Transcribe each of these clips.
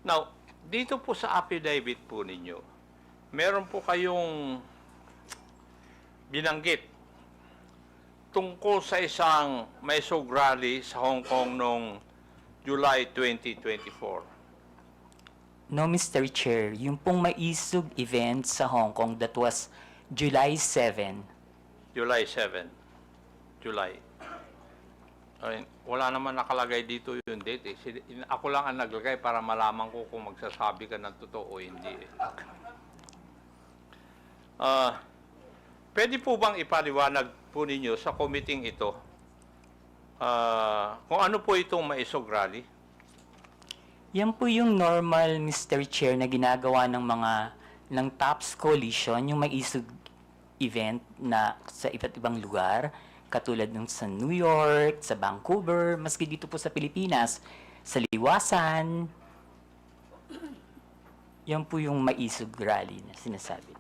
Now, dito po sa affidavit po ninyo, meron po kayong binanggit tungkol sa isang Maisog Rally sa Hong Kong noong July 2024. No, Mr. Chair, yung pong maisog event sa Hong Kong that was July 7. July 7. July. Ay, wala naman nakalagay dito yung date. Ako lang ang naglagay para malaman ko kung magsasabi ka ng totoo o hindi. Pwede po bang ipaliwanag po ninyo sa committee ito kung ano po itong Maisog Rally? Yan po yung normal, Mr. Chair, na ginagawa ng TOPS Coalition, yung maisog event na sa iba't ibang lugar, katulad ng sa New York, sa Vancouver, maski dito po sa Pilipinas, sa Liwasan. Yan po yung maisog rally na sinasabi.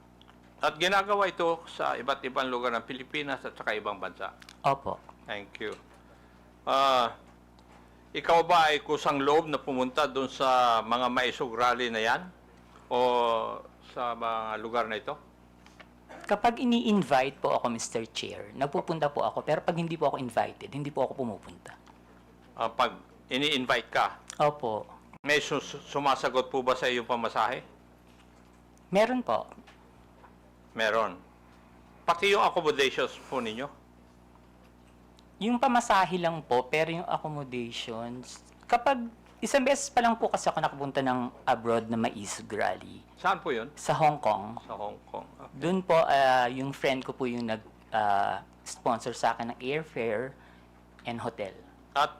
At ginagawa ito sa iba't ibang lugar ng Pilipinas at saka ibang bansa. Opo. Thank you. Ikaw ba ay kusang loob na pumunta doon sa mga Maisog Rally na yan? O sa mga lugar na ito? Kapag ini-invite po ako, Mr. Chair, nagpupunta po ako. Pero pag hindi po ako invited, hindi po ako pumupunta. Pag ini-invite ka, Opo. may sumasagot po ba sa iyong pamasahe? Meron po. Meron. Pati yung accommodations po ninyo? Yung pamasahe lang po, pero yung accommodations, kapag isang beses pa lang po kasi ako nakapunta ng abroad na maisog rally. Saan po yun? Sa Hong Kong. Sa Hong Kong. Doon po, yung friend ko po yung nag-sponsor sa akin ng airfare and hotel. At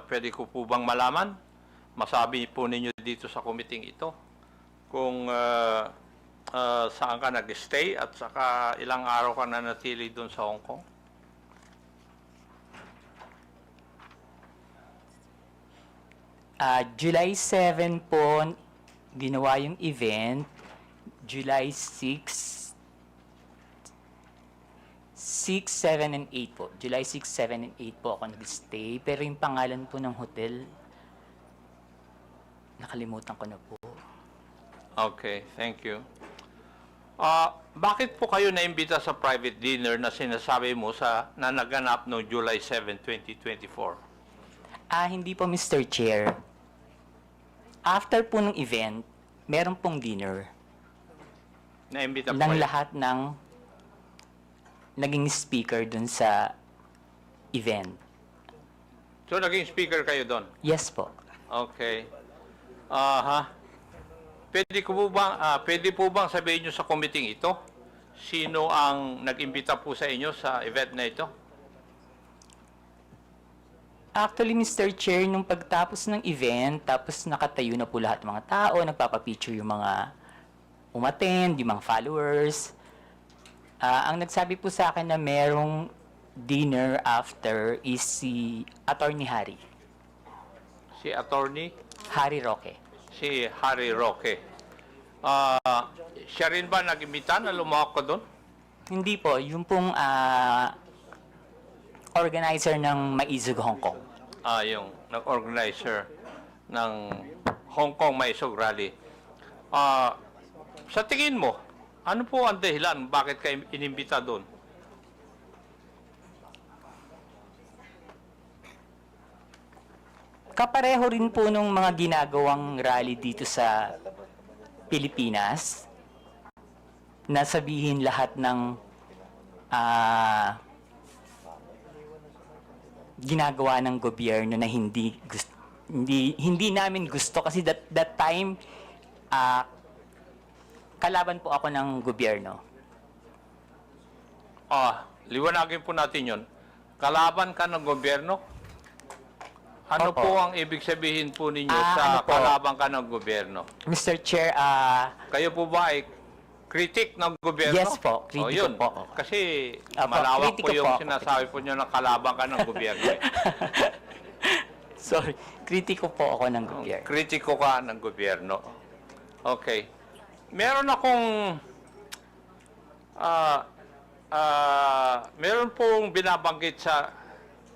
pwede ko po bang malaman? Masabi po ninyo dito sa committee ito kung saan ka nag-stay at saka ilang araw ka na natili doon sa Hong Kong? July 7 po, ginawa yung event. July 6, 7, and 8 po. July 6, 7, and 8 po ako nag-stay. Pero yung pangalan po ng hotel, nakalimutan ko na po. Okay, thank you. Bakit po kayo naimbita sa private dinner na sinasabi mo na naganap noong July 7, 2024? Hindi po, Mr. Chair. After po ng event, meron pong dinner Naimbita po ng kayo? lahat ng naging speaker dun sa event. So, naging speaker kayo doon? Yes po. Okay. Pwede po bang sabihin nyo sa committee ito? Sino ang nag-imbita po sa inyo sa event na ito? Actually, Mr. Chair, nung pagtapos ng event, tapos nakatayo na po lahat ng mga tao, nagpapapicture yung mga umattend, yung mga followers. Ang nagsabi po sa akin na merong dinner after is si Attorney Harry. Si Attorney? Harry Roque. Si Harry Roque. Siya rin ba nag-imbita na lumawak ka doon? Hindi po, yung pong organizer ng Maisog Hong Kong. Yung nag-organizer ng Hong Kong Maisog Rally. Sa tingin mo, ano po ang dahilan bakit kayo inimbita doon? Kapareho rin po nung mga ginagawang rally dito sa Pilipinas, na sabihin lahat ng ginagawa ng gobyerno na hindi namin gusto kasi that time kalaban po ako ng gobyerno. Liwanagin po natin yon. Kalaban ka ng gobyerno? Ano Opo. po ang ibig sabihin po ninyo sa ano po? kalaban ka ng gobyerno? Mr. Chair, Kayo po ba ay critic ng gobyerno? Yes po, kritiko yun. po. Kasi Opo, malawak po kritiko yung po. sinasabi po nyo na kalaban ka ng gobyerno. sorry, kritiko po ako ng gobyerno. Kritiko ka ng gobyerno. Okay. Meron akong meron pong binabanggit sa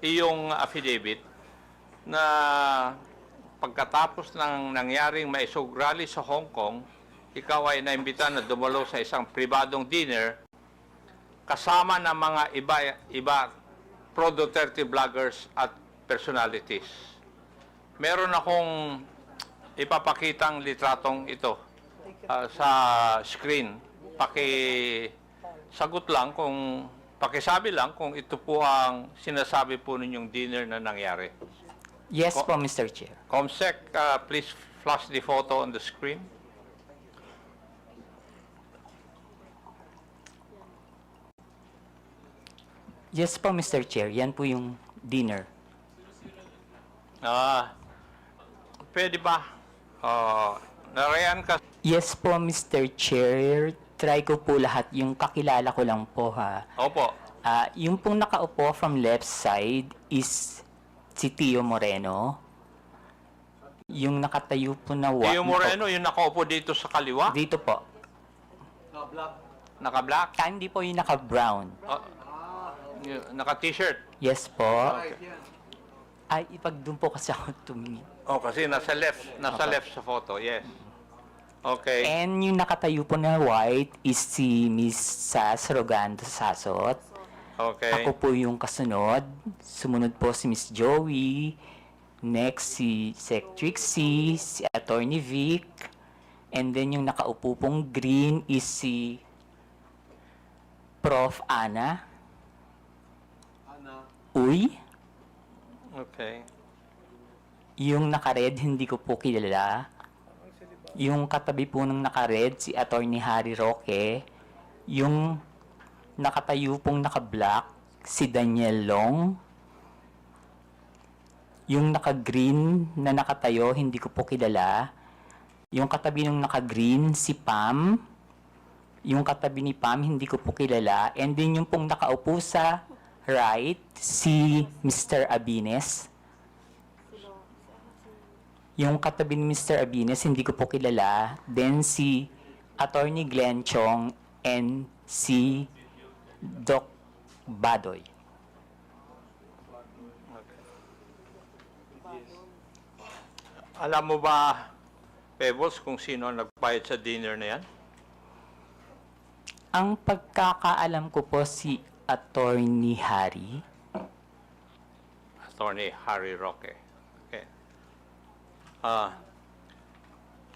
iyong affidavit na pagkatapos ng nangyaring maisog rally sa Hong Kong, ikaw ay naimbita na dumalo sa isang pribadong dinner kasama ng mga iba pro-Duterte vloggers at personalities. Meron akong ipapakitang litratong ito sa screen. Pakisagot lang kung pakisabi lang kung ito po ang sinasabi po ninyong dinner na nangyari. Yes po, Mr. Chair. Comsec, please flash the photo on the screen. Yes po, Mr. Chair. Yan po yung dinner. Pwede ba? Narayan ka. Yes po, Mr. Chair. Try ko po lahat. Yung kakilala ko lang po, ha. Opo. Yung pong nakaupo from left side is si Tio Moreno. Yung nakatayo po na Tio Moreno, yung nakaupo dito sa kaliwa? Dito po. Naka-black? Hindi po yung naka-brown. Naka-t-shirt? Yes po. Ay, ipag doon po kasi ako tumingin. Oh, kasi nasa left sa photo, yes. Okay. And yung nakatayo po na white is si Miss Sas Rogando Sasot. Okay. Ako po yung kasunod. Sumunod po si Miss Joey. Next si Sec Trixie, si Attorney Vic. And then yung nakaupo pong green is si Prof. Ana. Uy. Okay. Yung naka-red, hindi ko po kilala. Yung katabi po ng naka-red, si Attorney Harry Roque. Yung nakatayo pong naka-black, si Daniel Long. Yung naka-green na nakatayo, hindi ko po kilala. Yung katabi ng naka-green, si Pam. Yung katabi ni Pam, hindi ko po kilala. And then yung pong nakaupo sa right, si Mr. Abines. Yung katabi ni Mr. Abines, hindi ko po kilala. Then si Attorney Glenn Chong and si Doc Badoy. Alam mo ba, Pebbles, kung sino ang nagbayad sa dinner na yan? Ang pagkakaalam ko po si Attorney Harry. Attorney Harry Roque. Okay.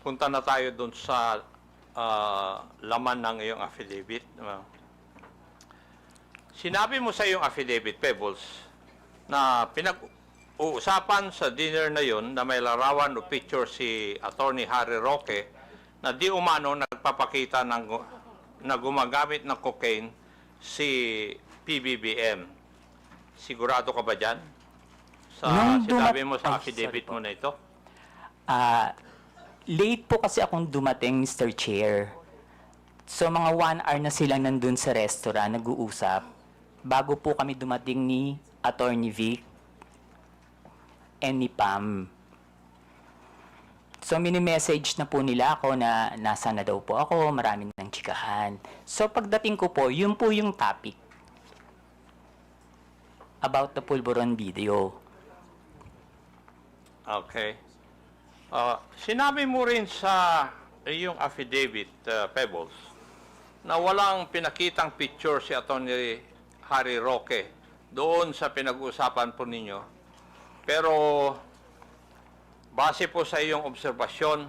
Punta na tayo dun sa laman ng iyong affidavit. Sinabi mo sa iyong affidavit, Pebbles, na pinag-uusapan sa dinner na yon na may larawan o picture si Attorney Harry Roque na di umano nagpapakita na gumagamit ng cocaine si PBBM. Sigurado ka ba dyan? Sinabi mo sa affidavit mo na ito? Late po kasi akong dumating, Mr. Chair. So, mga 1 hour na silang nandun sa restaurant, nag-uusap. Bago po kami dumating ni Attorney Vic and ni Pam. So, mini-message na po nila ako na nasa na daw po ako, maraming ng chikahan. So, pagdating ko po, yun po yung topic about the Pulburon video. Okay. Sinabi mo rin sa iyong affidavit, Pebbles, na walang pinakitang picture si Atty. Harry Roque doon sa pinag-uusapan po ninyo. Pero base po sa iyong obserbasyon,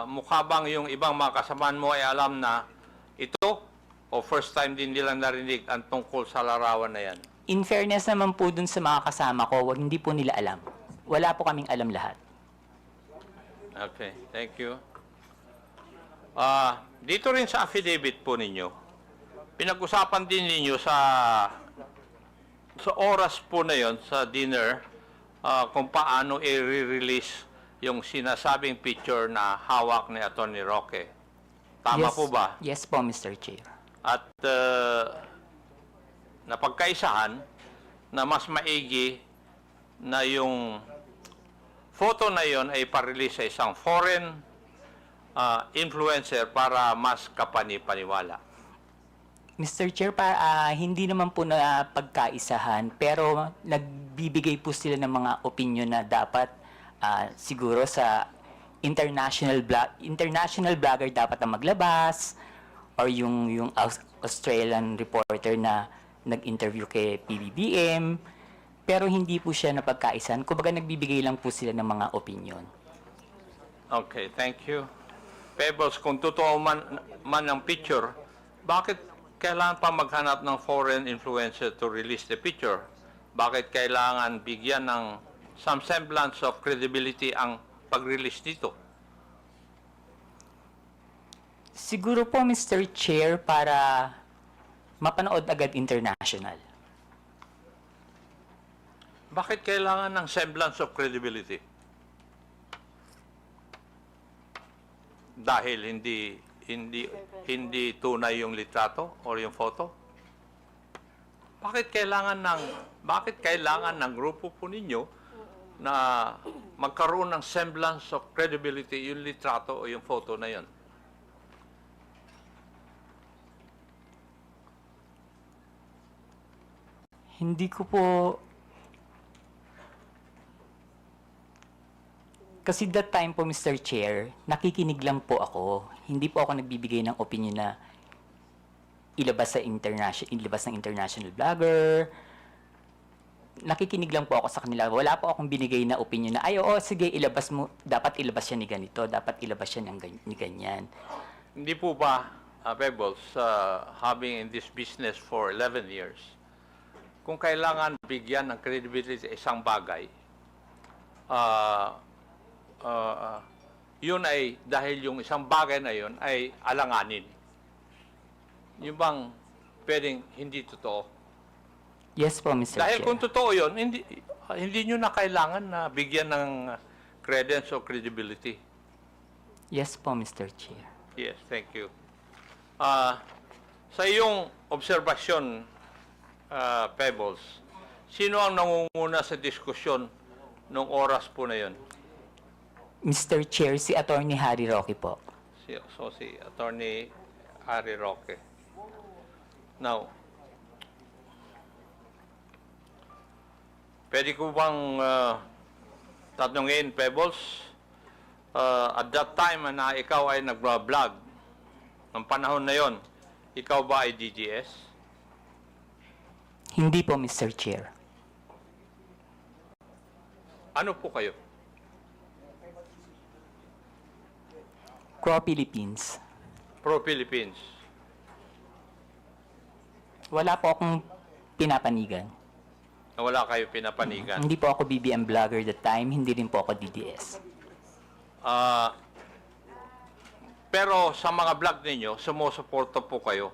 mukha bang yung ibang mga kasamaan mo ay alam na ito o first time din nilang narinig ang tungkol sa larawan na yan? In fairness naman po dun sa mga kasama ko, hindi po nila alam. Wala po kaming alam lahat. Okay, thank you. Dito rin sa affidavit po ninyo, pinag-usapan din ninyo sa oras po na yon sa dinner kung paano i-release yung sinasabing picture na hawak ni Atty. Roque. Tama po ba? Yes po, Mr. Chair. At napagkaisahan na mas maigi na yung photo na yon ay pa-release sa isang foreign influencer para mas kapani-paniwala. Mr. Chair, hindi naman po na pagkaisahan, pero nagbibigay po sila ng mga opinion na dapat Siguro sa international vlogger dapat ang maglabas, or yung Australian reporter na nag-interview kay PBBM, pero hindi po siya napagkaisan. Kumbaga nagbibigay lang po sila ng mga opinion. Okay, thank you. Pebbles, kung totoo man ang picture, bakit kailangan pa maghanap ng foreign influencer to release the picture? Bakit kailangan bigyan ng some semblance of credibility ang pag-release dito? Siguro po, Mr. Chair, para mapanood agad international. Bakit kailangan ng semblance of credibility? Dahil hindi tunay yung litrato or yung photo? Bakit kailangan ng grupo po ninyo na magkaroon ng semblance of credibility yung litrato o yung photo na yon? Hindi ko po... Kasi that time po, Mr. Chair, nakikinig lang po ako. Hindi po ako nagbibigay ng opinion na ilabas ng international vlogger. Nakikinig lang po ako sa kanila. Wala po akong binigay na opinion na, ay, oo, sige, ilabas mo. Dapat ilabas siya ni ganito. Dapat ilabas siya ni ganyan. Hindi po ba, Pebbles, having in this business for 11 years, kung kailangan bigyan ng credibility sa isang bagay, yun ay dahil yung isang bagay na yun ay alanganin. Yung bang pwedeng hindi totoo? Yes po, Mr. Dahil Chair. kung totoo yun, hindi nyo na kailangan na bigyan ng credence o credibility. Yes po, Mr. Chair. Yes, thank you. Sa iyong obserbasyon, Pebbles, sino ang nangunguna sa diskusyon nung oras po na yun? Mr. Chair, si Attorney Harry Roque po. Si Attorney Harry Roque. Now, pwede ko bang tatanungin, Pebbles, at that time na ikaw ay nag-vlog, ng panahon na yon, ikaw ba ay DGS? Hindi po, Mr. Chair. Ano po kayo? Pro-Philippines. Pro-Philippines. Wala po akong pinapanigan. Wala kayo pinapanigan. Hindi po ako BBM vlogger that time, hindi rin po ako DDS. Pero sa mga vlog ninyo, sumusuporta po kayo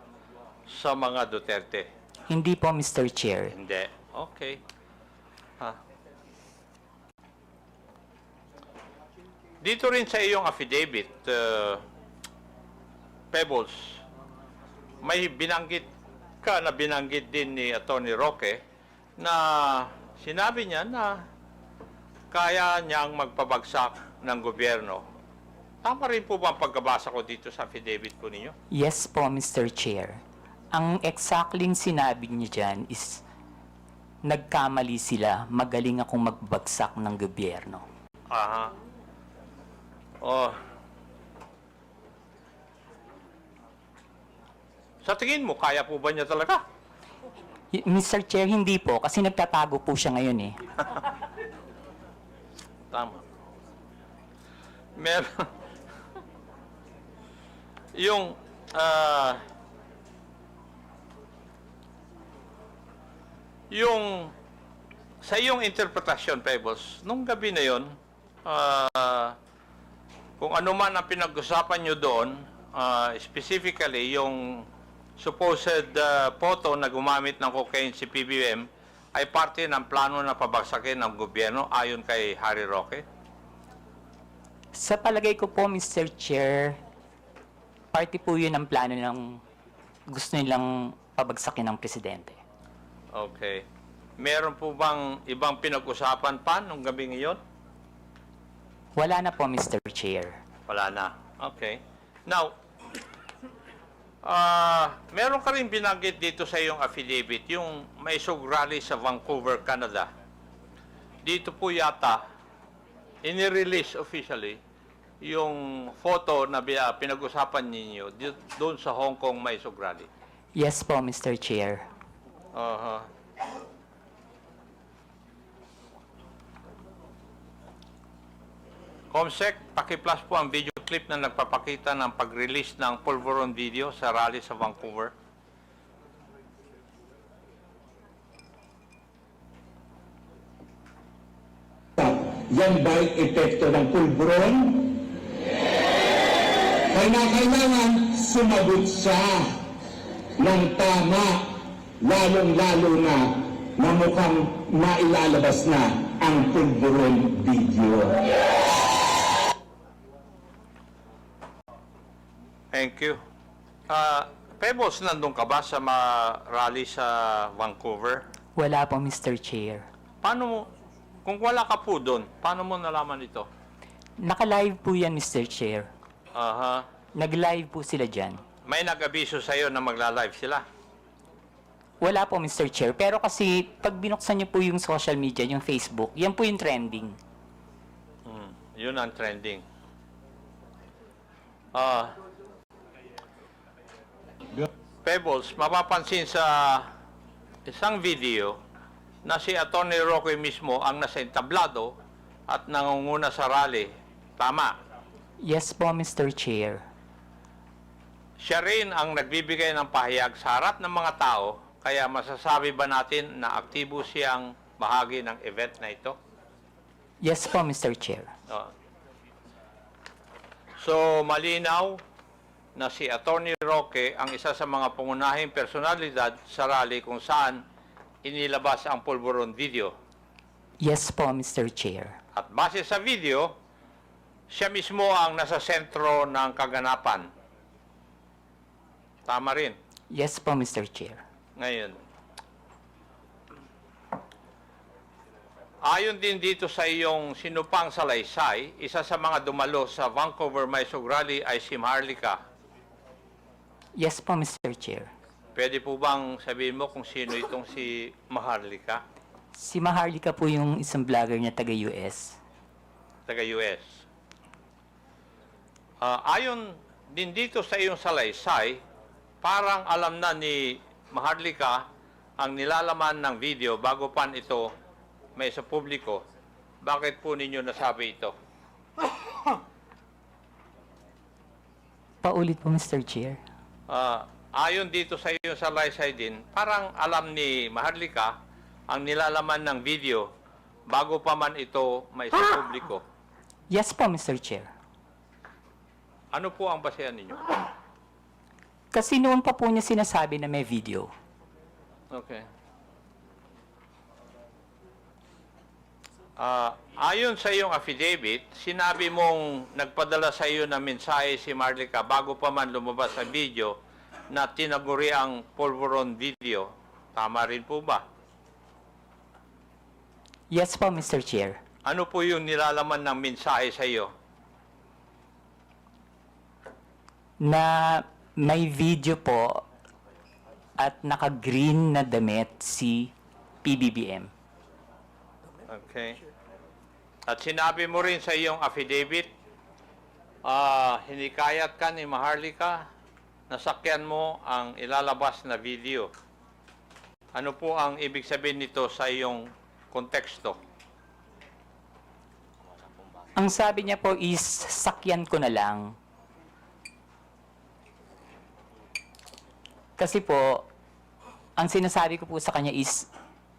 sa mga Duterte. Hindi po, Mr. Chair. Hindi. Okay. Dito rin sa iyong affidavit, Pebbles, may binanggit din ni Atty. Roque na sinabi niya na kaya niyang magpabagsak ng gobyerno. Tama rin po ba ang pagkabasa ko dito sa affidavit po ninyo? Yes po, Mr. Chair. Ang exactly sinabi niya dyan is nagkamali sila, magaling akong magbagsak ng gobyerno. Aha. Oh. Sa tingin mo, kaya po ba niya talaga? Mr. Chair, hindi po, kasi nagtatago po siya ngayon eh. Tama. Meron. Yung, sa iyong interpretasyon, Pebbles, nung gabi na yon, kung ano man ang pinag-usapan nyo doon, specifically yung supposed photo na gumamit ng cocaine si PBBM ay parte ng plano na pabagsakin ng gobyerno ayon kay Harry Roque? Sa palagay ko po, Mr. Chair, party po yun ang plano ng gusto nilang pabagsakin ng presidente. Okay. Meron po bang ibang pinag-usapan pa nung gabi ngayon? Wala na po, Mr. Chair. Wala na. Okay. Now, meron ka rin binanggit dito sa iyong affidavit, yung may sug rally sa Vancouver, Canada. Dito po yata inirelease officially yung photo na pinag-usapan ninyo doon sa Hong Kong Maisog Rally. Yes po, Mr. Chair. Aha. Comsec, paki-plus po ang video clip na nagpapakita ng pag-release ng Pulveron video sa rally sa Vancouver. Yan ba'y epekto ng pulburon? Kailangan sumagot siya ng tama, lalong-lalo na mukhang mailalabas na ang pulburon video. Thank you. Pebbles, nandun ka ba sa rally sa Vancouver? Wala po, Mr. Chair. Paano mo, kung wala ka po doon, paano mo nalaman ito? Naka-live po yan, Mr. Chair. Aha. Nag-live po sila dyan. May nag-abiso sa'yo na magla-live sila? Wala po, Mr. Chair. Pero kasi, pag binuksan niyo po yung social media, yung Facebook, yan po yung trending. Yun ang trending. Pebbles, mapapansin sa isang video na si Atty. Roque mismo ang nasa entablado at nangunguna sa rally. Tama. Yes po, Mr. Chair. Siya rin ang nagbibigay ng pahayag sa harap ng mga tao, kaya masasabi ba natin na aktibo siyang bahagi ng event na ito? Yes po, Mr. Chair. So, malinaw na si Atty. Roque ang isa sa mga pangunahing personalidad sa rally kung saan inilabas ang Pulveron video. Yes po, Mr. Chair. At base sa video, siya mismo ang nasa sentro ng kaganapan. Tama rin. Yes po, Mr. Chair. Ngayon, ayon din dito sa iyong sinupang salaysay, isa sa mga dumalo sa Vancouver Maisog Rally ay si Maharlika. Yes po, Mr. Chair. Pwede po bang sabihin mo kung sino itong si Maharlika, Si Maharlika po yung isang vlogger niya taga-US. taga-US? Ayon din dito sa iyong salaysay, parang alam na ni Maharlika ang nilalaman ng video bago pa ito may sa publiko. Bakit po ninyo nasabi ito? Paulit po, Mr. Chair. Ayon dito sa iyong salaysay din, parang alam ni Maharlika ang nilalaman ng video bago pa man ito may sa publiko. Yes po, Mr. Chair. Ano po ang basehan ninyo? Kasi noon pa po niya sinasabi na may video. Okay. Ayon sa iyong affidavit, sinabi mong nagpadala sa iyo ng mensahe si Maharlika bago pa man lumabas sa video na tinaguri ang Pulveron video. Tama rin po ba? Yes po, Mr. Chair. Ano po yung nilalaman ng mensahe sa iyo? Na may video po at naka-green na damit si PBBM. Okay. At sinabi mo rin sa iyong affidavit, hinikayat ka ni Maharlika, nasakyan mo ang ilalabas na video. Ano po ang ibig sabihin nito sa iyong konteksto? Ang sabi niya po is, sakyan ko na lang. Kasi po, ang sinasabi ko po sa kanya is,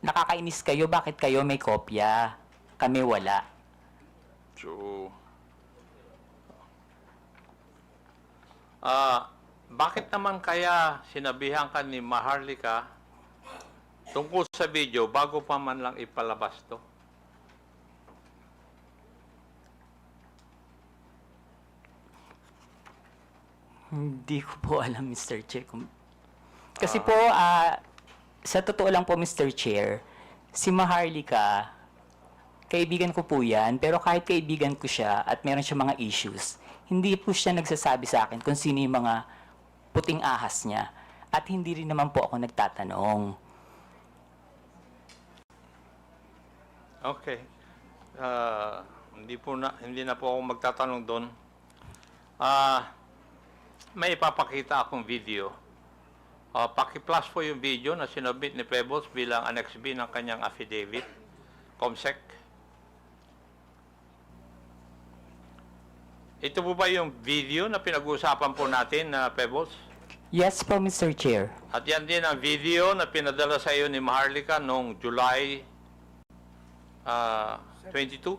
nakakainis kayo, bakit kayo may kopya? Kami wala. So, bakit naman kaya sinabihan ka ni Maharlika tungkol sa video bago pa man lang ipalabas to? Hindi ko po alam, Mr. Chair. Kasi po, sa totoo lang po, Mr. Chair, si Maharlika, kaibigan ko po yan, pero kahit kaibigan ko siya at meron siya mga issues, hindi po siya nagsasabi sa akin kung sino yung mga puting ahas niya. At hindi rin naman po ako nagtatanong. Okay. Hindi na po ako magtatanong doon. May ipapakita akong video. Paki-plus po yung video na sinubmit ni Pebbles bilang Annex B ng kanyang affidavit. COMSEC. Ito po ba yung video na pinag-uusapan po natin na Pebbles? Yes po, Mr. Chair. At yan din ang video na pinadala sa iyo ni Maharlika noong July 22.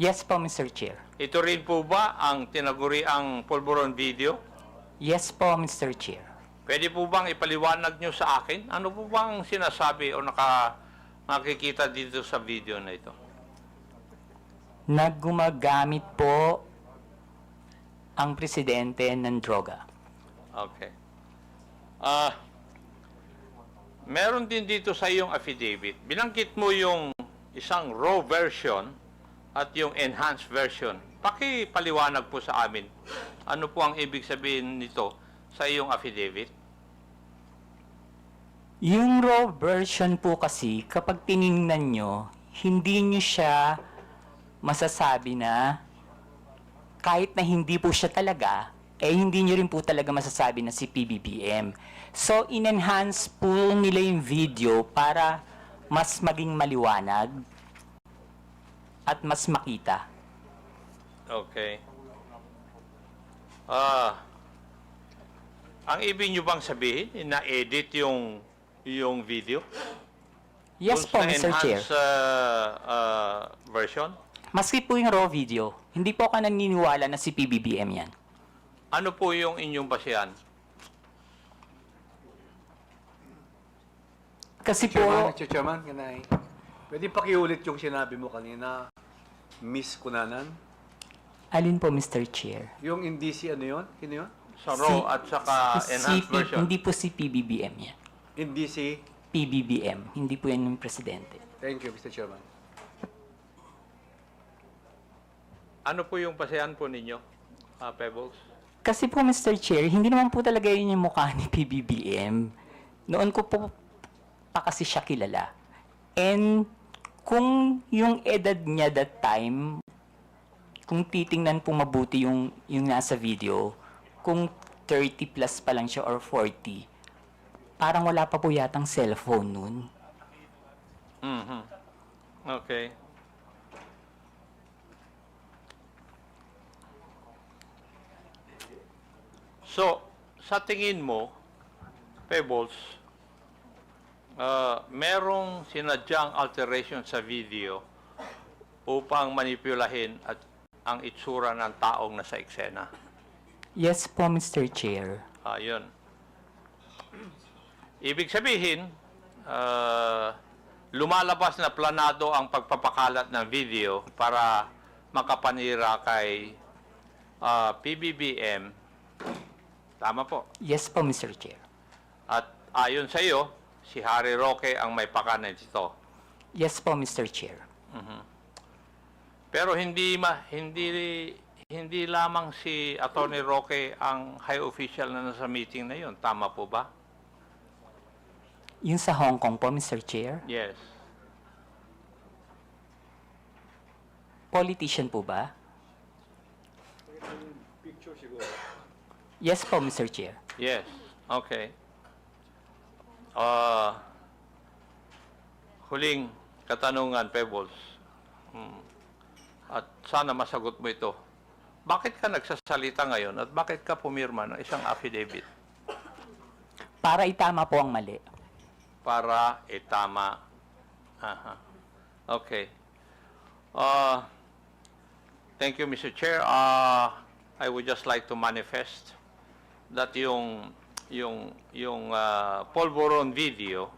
Yes po, Mr. Chair. Ito rin po ba ang tinaguriang pulburon video? Yes po, Mr. Chair. Pwede po bang ipaliwanag nyo sa akin? Ano po bang sinasabi o nakikita dito sa video na ito? Naggumagamit po ang presidente ng droga. Okay. Meron din dito sa iyong affidavit. Binanggit mo yung isang raw version at yung enhanced version. Pakipaliwanag po sa amin. Ano po ang ibig sabihin nito sa iyong affidavit? Yung raw version po kasi, kapag tiningnan nyo, hindi nyo siya masasabi na kahit na hindi po siya talaga, hindi nyo rin po talaga masasabi na si PBBM. So, in-enhance po nila yung video para mas maging maliwanag at mas makita. Okay. Ang ibig nyo bang sabihin, na-edit yung video? Yes po, Dun sa Mr. Chair. enhanced version? Maski po yung raw video, hindi po ako naniniwala na si PBBM yan. Ano po yung inyong basihan? Kasi Chairman, po, Mr. Chairman, pwede pakiulit yung sinabi mo kanina, Miss Kunanan? alin po, Mr. Chair? Yung indisi ano yun? Sino yun? Sa raw at saka enhanced version? Hindi po si PBBM yan. Indisi? PBBM, hindi po yan yung presidente. Thank you, Mr. Chairman. Ano po yung basihan po ninyo, Pebbles? Kasi po, Mr. Chair, hindi naman po talaga yun yung mukha ni PBBM. Noon ko po pa kasi siya kilala. And kung yung edad niya that time, kung titingnan po mabuti yung nasa video, kung 30 plus pa lang siya or 40, parang wala pa po yatang cellphone nun. Mhm. Okay. So, sa tingin mo, Pebbles, merong sinadyang alteration sa video upang manipulahin at ang itsura ng taong nasa eksena. Yes po, Mr. Chair. Yun. Ibig sabihin, lumalabas na planado ang pagpapakalat ng video para makapanira kay PBBM. Tama po. Yes po, Mr. Chair. At ayon sa iyo, si Harry Roque ang may pakanan dito. Yes po, Mr. Chair. Pero hindi lamang si Attorney Roque ang high official na nasa meeting na yun. Tama po ba? Yung sa Hong Kong po, Mr. Chair. Yes. Politician po ba? Yes po, Mr. Chair. Yes. Okay. Huling katanungan, Pebbles. At sana masagot mo ito. Bakit ka nagsasalita ngayon at bakit ka pumirma ng isang affidavit? Para itama po ang mali. Para itama. Aha. Okay. Thank you, Mr. Chair. I would just like to manifest that yung Polvoron video,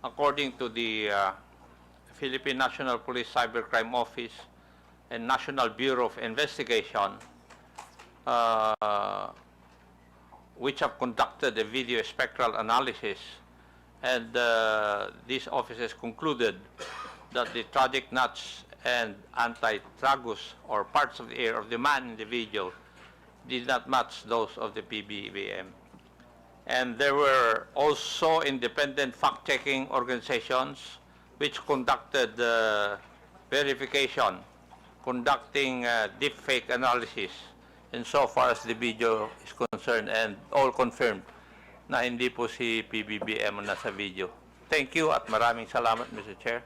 according to the Philippine National Police Cybercrime Office and National Bureau of Investigation, which have conducted a video spectral analysis, and these officers concluded that the tragic nuts and anti-tragus or parts of the ear of the man in the video did not match those of the PBBM. And there were also independent fact-checking organizations which conducted verification, conducting deepfake analysis insofar as the video is concerned, and all confirmed na hindi po si PBBM ang nasa video. Thank you at maraming salamat, Mr. Chair.